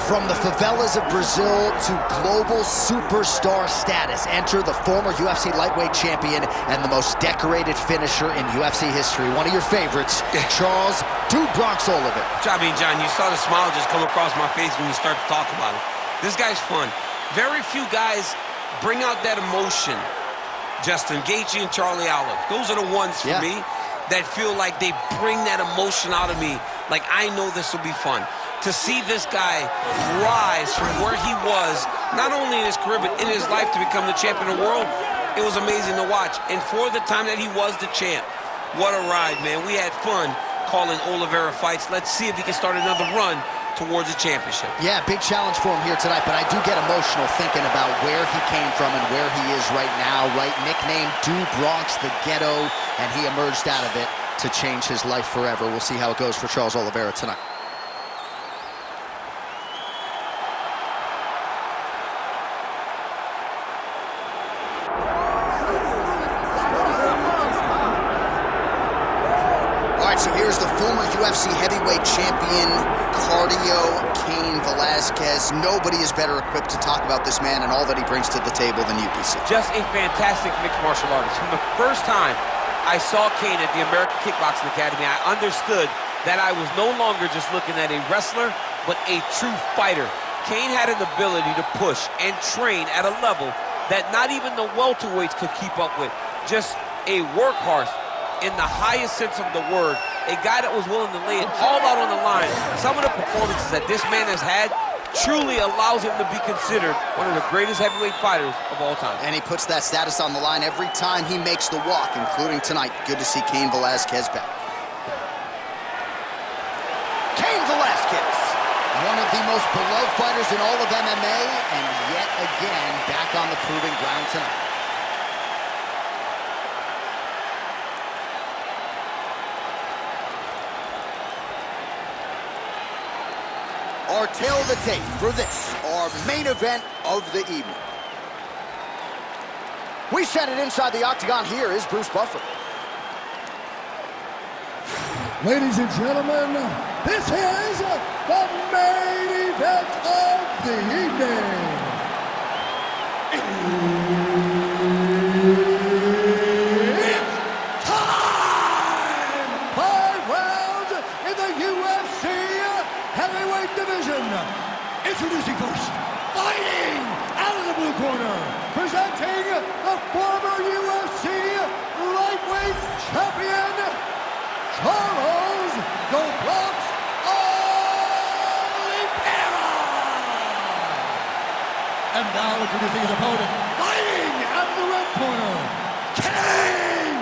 From the favelas of Brazil to global superstar status, enter the former UFC lightweight champion and the most decorated finisher in UFC history. One of your favorites, Charles "Dude Bronx" Oliveira. I mean, John, you saw the smile just come across my face when you start to talk about him. This guy's fun. Very few guys bring out that emotion. Justin Gaethje and Charlie Olive. Those are the ones for me that feel like they bring that emotion out of me. Like, I know this will be fun. To see this guy rise from where he was, not only in his career, but in his life to become the champion of the world, it was amazing to watch. And for the time that he was the champ, what a ride, man. We had fun calling Oliveira fights. Let's see if he can start another run towards the championship. Yeah, big challenge for him here tonight, but I do get emotional thinking about where he came from and where he is right now, right? Nicknamed Dude Bronx, the ghetto, and he emerged out of it to change his life forever. We'll see how it goes for Charles Oliveira tonight. So here's the former UFC heavyweight champion, cardio, Cain Velasquez. Nobody is better equipped to talk about this man and all that he brings to the table than you, PC. Just a fantastic mixed martial artist. From the first time I saw Cain at the American Kickboxing Academy, I understood that I was no longer just looking at a wrestler, but a true fighter. Cain had an ability to push and train at a level that not even the welterweights could keep up with. Just a workhorse in the highest sense of the word, a guy that was willing to lay it all out on the line. Some of the performances that this man has had truly allows him to be considered one of the greatest heavyweight fighters of all time. And he puts that status on the line every time he makes the walk, including tonight. Good to see Cain Velasquez back. Cain Velasquez, one of the most beloved fighters in all of MMA, and yet again back on the proving ground tonight. Our tail of the tape for this, our main event of the evening. We set it inside the octagon. Here is Bruce Buffer. Ladies and gentlemen, this is the main event of the evening. It's time! 5 rounds in the UFC heavyweight division. Introducing first, fighting out of the blue corner, presenting the former UFC lightweight champion, Charles "The Bronx" Oliveira. And now introducing his opponent, fighting out of the red corner, Cain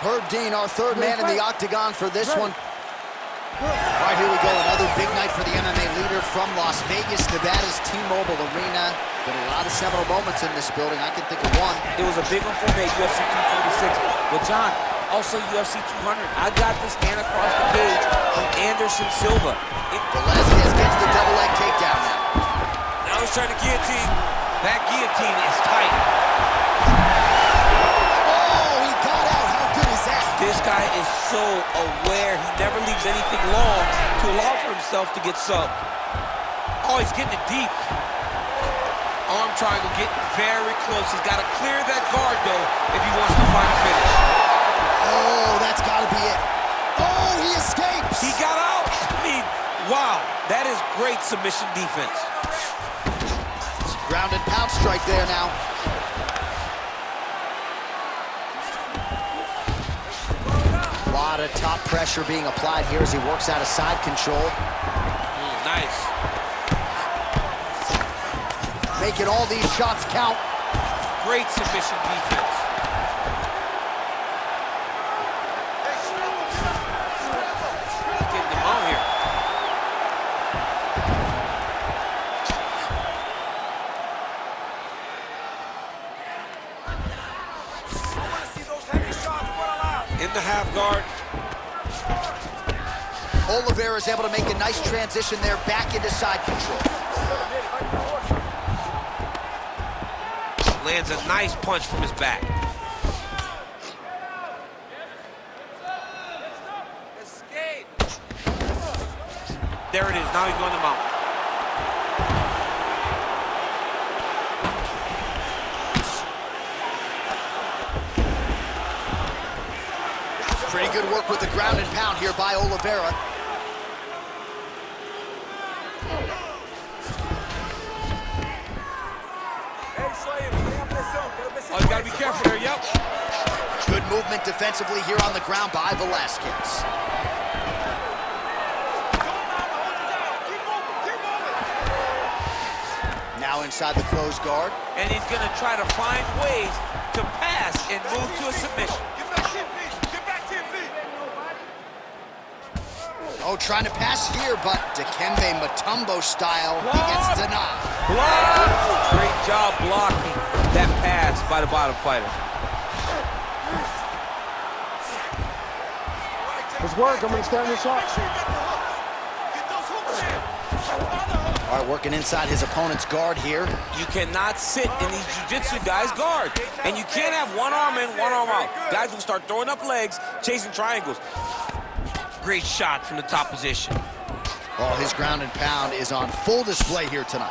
Herb Dean, our third man in the octagon for this one. All right, here we go. Another big night for the MMA leader from Las Vegas, Nevada's T-Mobile Arena. Been a lot of seminal moments in this building. I can think of one. It was a big one for me, UFC 246. But John, also UFC 200. I got this hand across the cage from Anderson Silva. Velasquez gets the double leg takedown now. Now he's trying to guillotine. That guillotine is tight. This guy is so aware. He never leaves anything long to allow for himself to get subbed. Oh, he's getting it deep. Arm triangle getting very close. He's got to clear that guard, though, if he wants to find a finish. Oh, that's got to be it. Oh, he escapes. He got out. I mean, wow. That is great submission defense. Ground and pound strike there now. A lot of top pressure being applied here as he works out of side control. Nice. Making all these shots count. Great submission defense. Getting them out here. In the half guard. Oliveira is able to make a nice transition there back into side control. Lands a nice punch from his back. There it is. Now he's going to mount. Pretty good work with the ground and pound here by Oliveira. Oh, you gotta be careful there, yep. Good movement defensively here on the ground by Velasquez. Now inside the closed guard. And he's gonna try to find ways to pass and move to a submission. Oh, trying to pass here, but Dikembe Mutombo style, he gets denied. Block! Great job blocking that pass by the bottom fighter. Let's work. I'm going to stand this up. All right, working inside his opponent's guard here. You cannot sit in these jiu-jitsu guys' guard. And you can't have one arm in, one arm out. Guys will start throwing up legs, chasing triangles. Great shot from the top position. Oh, his ground and pound is on full display here tonight.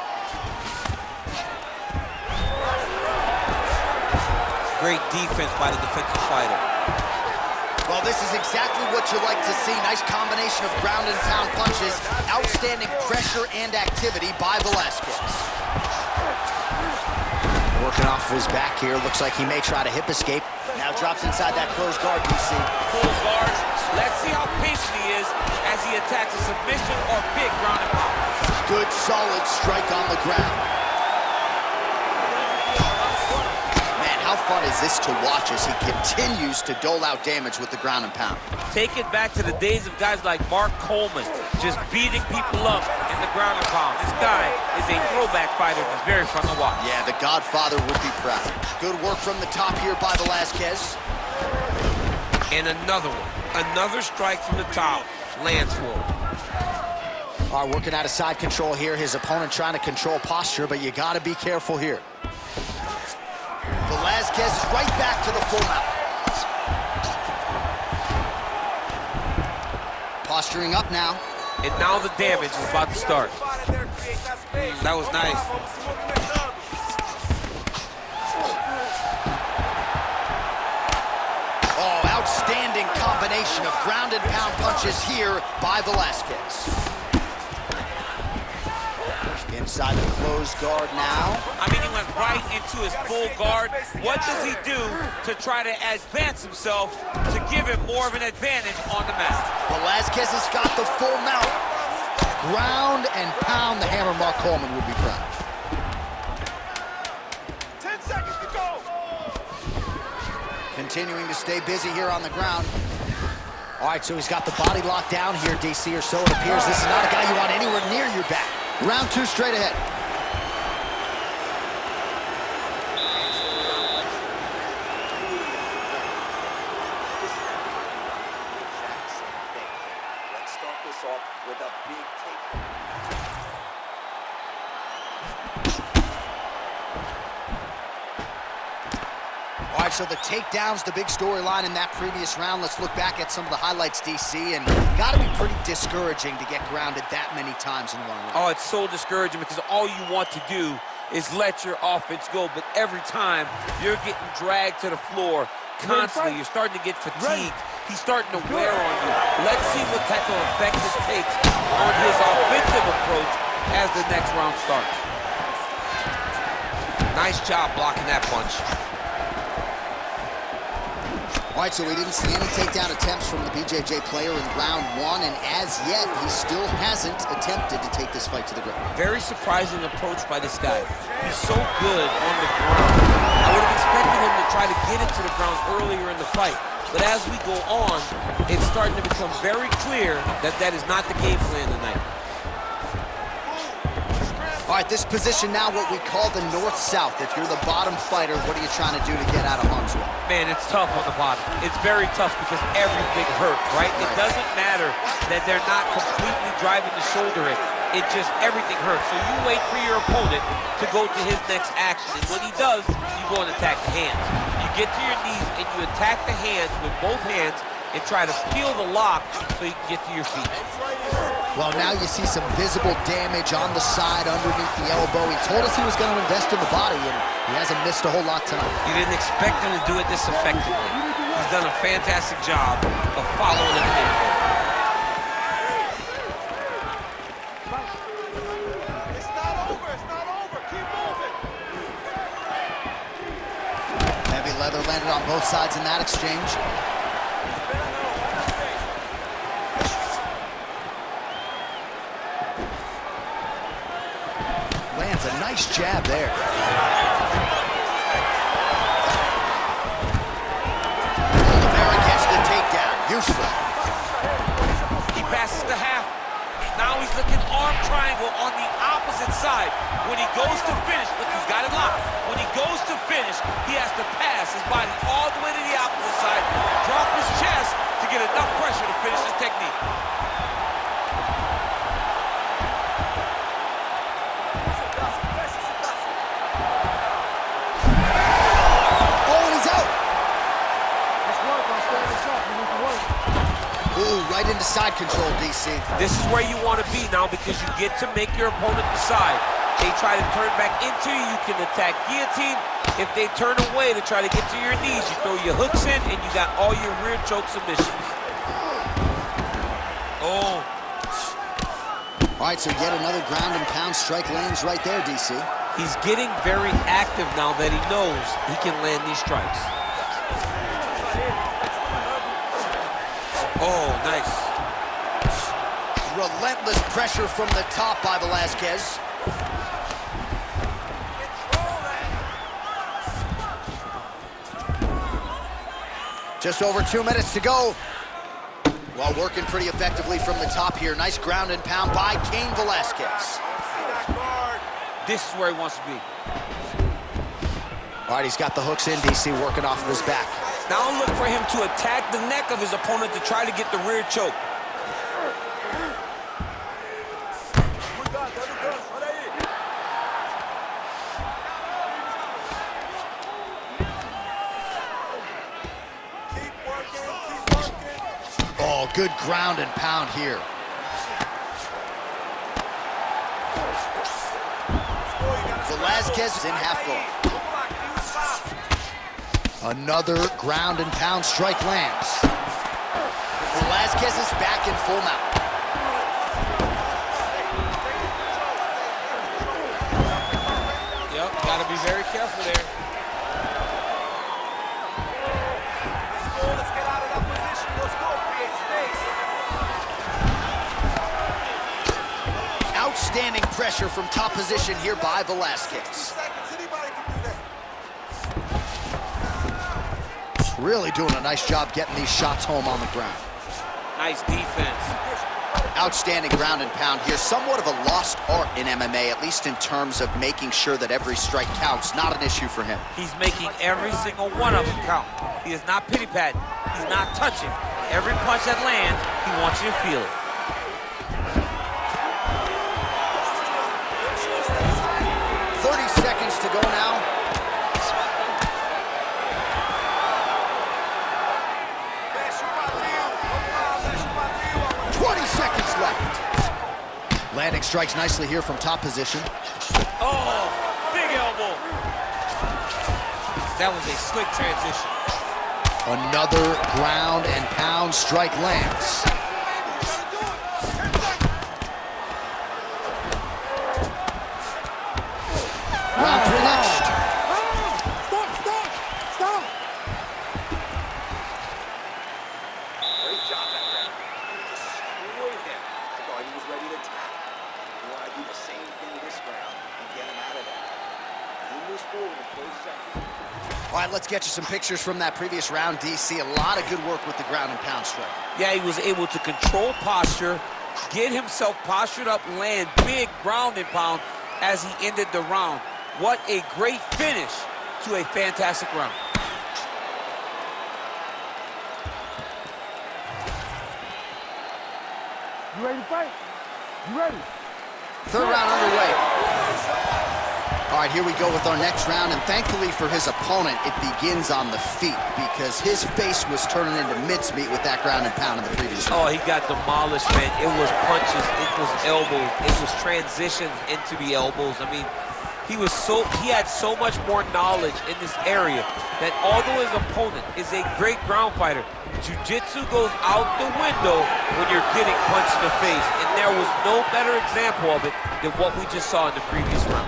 Great defense by the defensive fighter. Well, this is exactly what you like to see. Nice combination of ground and pound punches. Outstanding pressure and activity by Velasquez. Working off of his back here. Looks like he may try to hip escape. Now drops inside that closed guard, DC. Closed guards. Let's see how patient he is as he attacks a submission or big ground and pound. Good, solid strike on the ground. Man, how fun is this to watch as he continues to dole out damage with the ground and pound? Take it back to the days of guys like Mark Coleman, just beating people up in the ground and pound. This guy is a throwback fighter that's very fun to watch. Yeah, the Godfather would be proud. Good work from the top here by Velasquez. And another one. Another strike from the top. Lands for him. All right, working out of side control here. His opponent trying to control posture, but you got to be careful here. Velasquez is right back to the full mount. Posturing up now. And now the damage is about to start. That was nice. Outstanding combination of ground and pound punches here by Velasquez. Inside the closed guard now. I mean, he went right into his full guard. What does he do to try to advance himself to give him more of an advantage on the mat? Velasquez has got the full mount. Ground and pound. The hammer Mark Coleman would be proud. 10 seconds to go. Continuing to stay busy here on the ground. All right, so he's got the body locked down here, DC, or so it appears. This is not a guy you want anywhere near your back. Round two straight ahead. Let's start this off with a big take. All right, so the takedown's the big storyline in that previous round. Let's look back at some of the highlights, DC, and got to be pretty discouraging to get grounded that many times in one round. Oh, it's so discouraging because all you want to do is let your offense go, but every time you're getting dragged to the floor constantly, you're starting to get fatigued. He's starting to wear on you. Let's see what type of effect this takes on his offensive approach as the next round starts. Nice job blocking that punch. All right, so we didn't see any takedown attempts from the BJJ player in round one, and as yet, he still hasn't attempted to take this fight to the ground. Very surprising approach by this guy. He's so good on the ground. I would have expected him to try to get into the ground earlier in the fight, but as we go on, it's starting to become very clear that that is not the game plan tonight. All right, this position now what we call the north-south. If you're the bottom fighter, what are you trying to do to get out of harm's way? Man, it's tough on the bottom. It's very tough because everything hurts, right? It doesn't matter that they're not completely driving the shoulder in. It just, everything hurts. So you wait for your opponent to go to his next action. And when he does, you go and attack the hands. You get to your knees and you attack the hands with both hands and try to peel the lock so you can get to your feet. Well, now you see some visible damage on the side underneath the elbow. He told us he was going to invest in the body, and he hasn't missed a whole lot tonight. You didn't expect him to do it this effectively. He's done a fantastic job of following the game. It's not over. It's not over. Keep moving. Heavy leather landed on both sides in that exchange. Lands a nice jab there. Oliveira gets the takedown. Useful. He passes the half. Now he's looking arm triangle on the opposite side. When he goes to finish, look, he's got it locked. When he goes to finish, he has to pass his body all the way to the opposite side, drop his chest to get enough pressure to finish his technique. Ooh, right into side control, DC. This is where you want to be now because you get to make your opponent decide. They try to turn back into you, you can attack guillotine. If they turn away to try to get to your knees, you throw your hooks in and you got all your rear choke submissions. Oh. All right, so yet another ground and pound strike lands right there, DC. He's getting very active now that he knows he can land these strikes. Oh, nice. Relentless pressure from the top by Velasquez. Just over 2 minutes to go. Well, working pretty effectively from the top here. Nice ground and pound by Cain Velasquez. This is where he wants to be. All right, he's got the hooks in, DC, working off of his back. Now look for him to attack the neck of his opponent to try to get the rear choke. Oh, good ground and pound here. Velasquez is in half guard. Another ground and pound strike lands. Velasquez is back in full mount. Yep, gotta be very careful there. Let's get out of that position. Let's go. Create space. Outstanding pressure from top position here by Velasquez. Really doing a nice job getting these shots home on the ground. Nice defense. Outstanding ground and pound here. Somewhat of a lost art in MMA, at least in terms of making sure that every strike counts. Not an issue for him. He's making every single one of them count. He is not pity-patting. He's not touching. Every punch that lands, he wants you to feel it. Seconds to go now. 20 seconds left. Landing strikes nicely here from top position. Oh, big elbow. That was a slick transition. Another ground and pound strike lands. Round 3 next. Stop! Great job that round. You destroyed him. I thought he was ready to tap. You want to do the same thing this round and get him out of that. He moves forward and closes out. All right, let's get you some pictures from that previous round, DC. A lot of good work with the ground and pound strike. Yeah, he was able to control posture, get himself postured up, land big ground and pound as he ended the round. What a great finish to a fantastic round. You ready to fight? You ready? Third round underway. All right, here we go with our next round, and thankfully for his opponent, it begins on the feet because his face was turning into mincemeat with that ground and pound in the previous round. Oh, he got demolished, man. It was punches, it was elbows, it was transitions into the elbows. I mean, he had so much more knowledge in this area that although his opponent is a great ground fighter, jiu-jitsu goes out the window when you're getting punched in the face, and there was no better example of it than what we just saw in the previous round.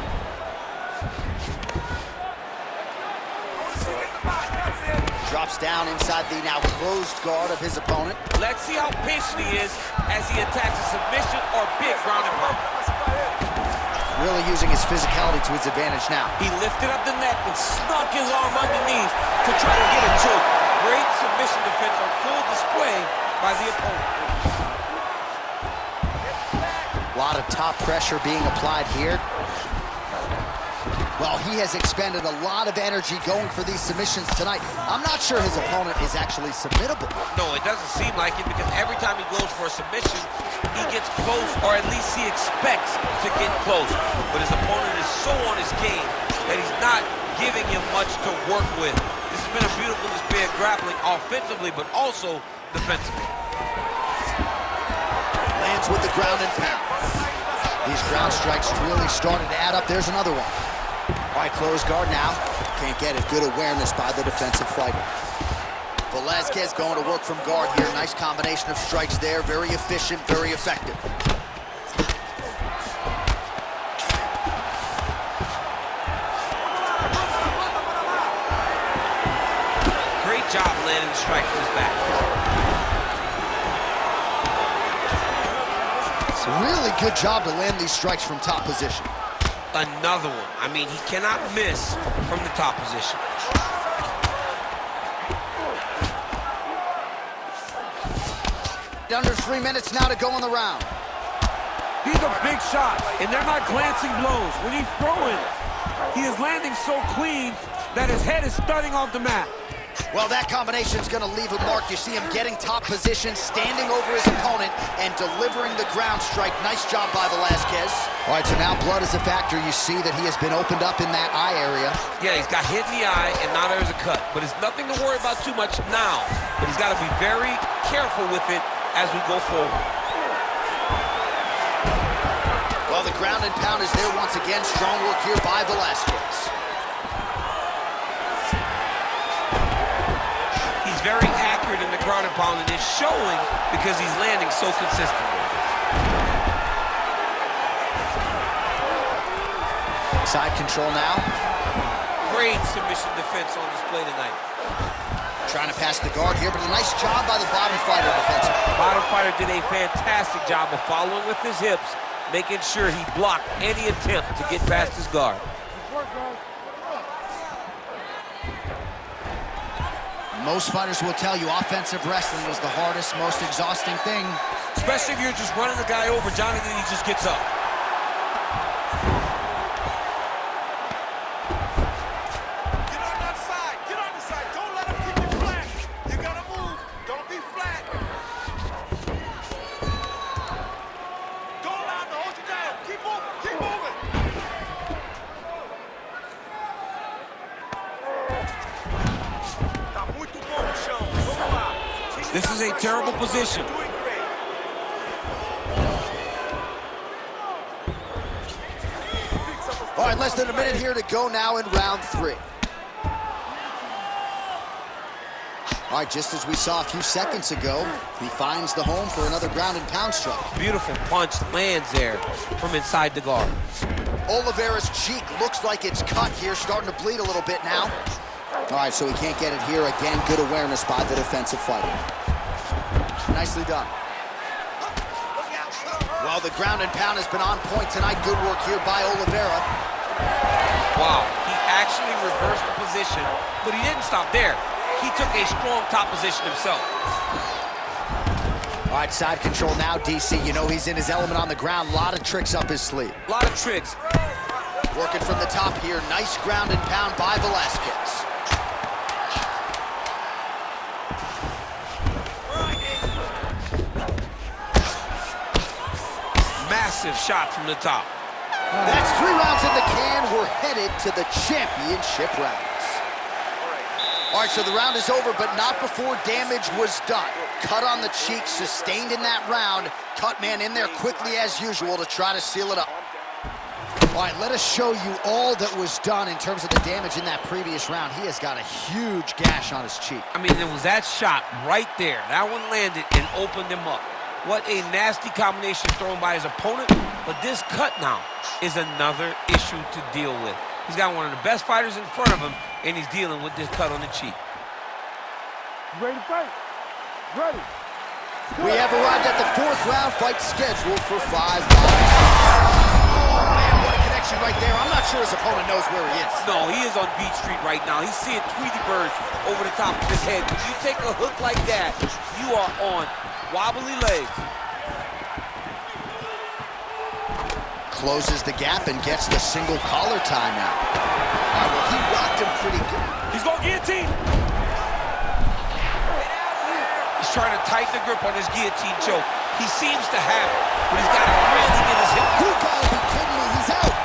Drops down inside the now closed guard of his opponent. Let's see how patient he is as he attacks a submission or big ground and pound. Really using his physicality to his advantage now. He lifted up the neck and snuck his arm underneath to try to get a choke. Great submission defense on full display by the opponent. A lot of top pressure being applied here. Well, he has expended a lot of energy going for these submissions tonight. I'm not sure his opponent is actually submittable. No, it doesn't seem like it because every time he goes for a submission, he gets close, or at least he expects to get close. But his opponent is so on his game that he's not giving him much to work with. This has been a beautiful display of grappling offensively, but also defensively. Lands with the ground and pound. These ground strikes really started to add up. There's another one. All right, closed guard now. Can't get it. Good awareness by the defensive fighter. Velasquez going to work from guard here. Nice combination of strikes there. Very efficient, very effective. Great job landing the strike from his back. It's a really good job to land these strikes from top position. Another one. I mean, he cannot miss from the top position. Under 3 minutes now to go in the round. These are big shots, and they're not glancing blows. When he's throwing, he is landing so clean that his head is thudding off the mat. Well, that combination is going to leave a mark. You see him getting top position, standing over his opponent, and delivering the ground strike. Nice job by Velasquez. All right, so now blood is a factor. You see that he has been opened up in that eye area. Yeah, he's got hit in the eye, and now there's a cut. But it's nothing to worry about too much now. But he's got to be very careful with it as we go forward. Well, the ground and pound is there once again. Strong work here by Velasquez. He's very accurate in the ground and pound, and it's showing because he's landing so consistently. Side control now. Great submission defense on display tonight. Trying to pass the guard here, but a nice job by the bottom fighter defensively. Bottom fighter did a fantastic job of following with his hips, making sure he blocked any attempt to get past his guard. Most fighters will tell you offensive wrestling is the hardest, most exhausting thing. Especially if you're just running the guy over, Johnny, then he just gets up. Get on that side. Get on the side. Don't let him keep you flat. You gotta move. Don't be flat. Don't allow him to hold you down. Keep moving. Keep moving. Tá muito bom no chão. Vamos lá. This is a terrible position. Doing great. All right, less than a minute here to go now in round 3. All right, just as we saw a few seconds ago, he finds the home for another ground and pound strike. Beautiful punch lands there from inside the guard. Oliveira's cheek looks like it's cut here, starting to bleed a little bit now. All right, so he can't get it here. Again, good awareness by the defensive fighter. Nicely done. Well, the ground and pound has been on point tonight. Good work here by Oliveira. Wow, he actually reversed the position, but he didn't stop there. He took a strong top position himself. All right, side control now, DC. You know he's in his element on the ground. A lot of tricks up his sleeve. A lot of tricks. Working from the top here. Nice ground and pound by Velasquez. Massive shot from the top. That's 3 rounds in the can. We're headed to the championship rounds. All right, so the round is over, but not before damage was done. Cut on the cheek, sustained in that round. Cut man in there quickly as usual to try to seal it up. All right, let us show you all that was done in terms of the damage in that previous round. He has got a huge gash on his cheek. I mean, there was that shot right there. That one landed and opened him up. What a nasty combination thrown by his opponent. But this cut now is another issue to deal with. He's got one of the best fighters in front of him, and he's dealing with this cut on the cheek. Ready to fight? Ready. We have arrived at the 4th round fight scheduled for 5 rounds. Oh, man, what a connection right there. I'm not sure his opponent knows where he is. No, he is on Beach Street right now. He's seeing Tweety Bird over the top of his head. When you take a hook like that, you are on wobbly legs. Closes the gap and gets the single collar tie now. All right, well, he rocked him pretty good. He's going guillotine. He's trying to tighten the grip on his guillotine choke. He seems to have it, but he's got to really get his hip. You gotta be kidding me, he's out.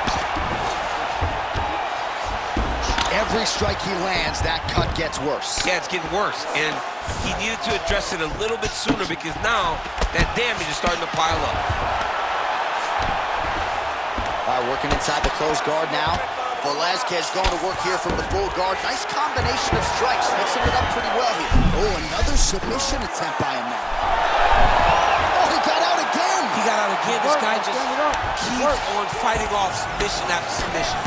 Every strike he lands, that cut gets worse. Yeah, it's getting worse, and he needed to address it a little bit sooner because now that damage is starting to pile up. All right, working inside the closed guard now. Velasquez going to work here from the full guard. Nice combination of strikes, mixing it up pretty well here. Oh, another submission attempt by him now. Oh, he got out again. He got out again. This guy just keeps on fighting off submission after submission.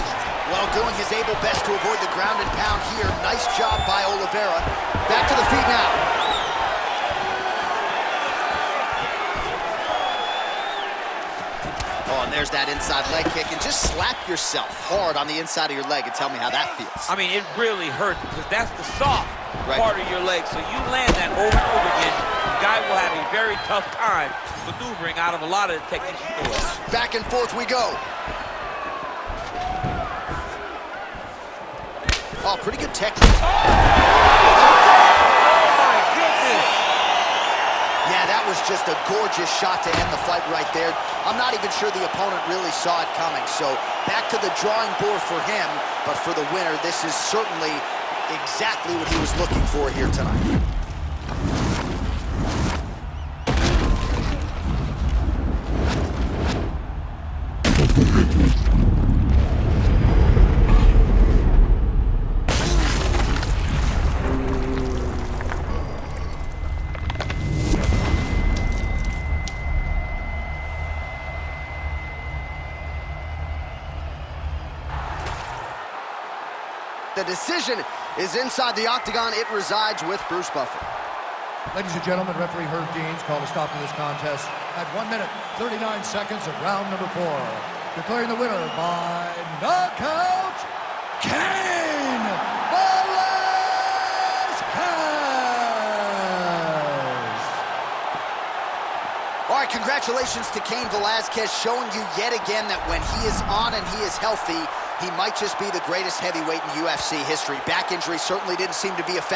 Well, doing his able best to avoid the ground and pound here. Nice job by Oliveira. Back to the feet now. Oh, and there's that inside leg kick. And just slap yourself hard on the inside of your leg and tell me how that feels. I mean, it really hurts because that's the soft Right. part of your leg. So you land that over and over again, the guy will have a very tough time maneuvering out of a lot of the techniques you throw. Back and forth we go. Oh, pretty good technique. Oh, my goodness. Yeah, that was just a gorgeous shot to end the fight right there. I'm not even sure the opponent really saw it coming. So back to the drawing board for him. But for the winner, this is certainly exactly what he was looking for here tonight. The decision is inside the octagon. It resides with Bruce Buffer. Ladies and gentlemen, referee Herb Deans called a stop to this contest at 1 minute, 39 seconds of round number 4. Declaring the winner by knockout, Cain Velasquez! All right, congratulations to Cain Velasquez, showing you yet again that when he is on and he is healthy, he might just be the greatest heavyweight in UFC history. Back injury certainly didn't seem to be a factor.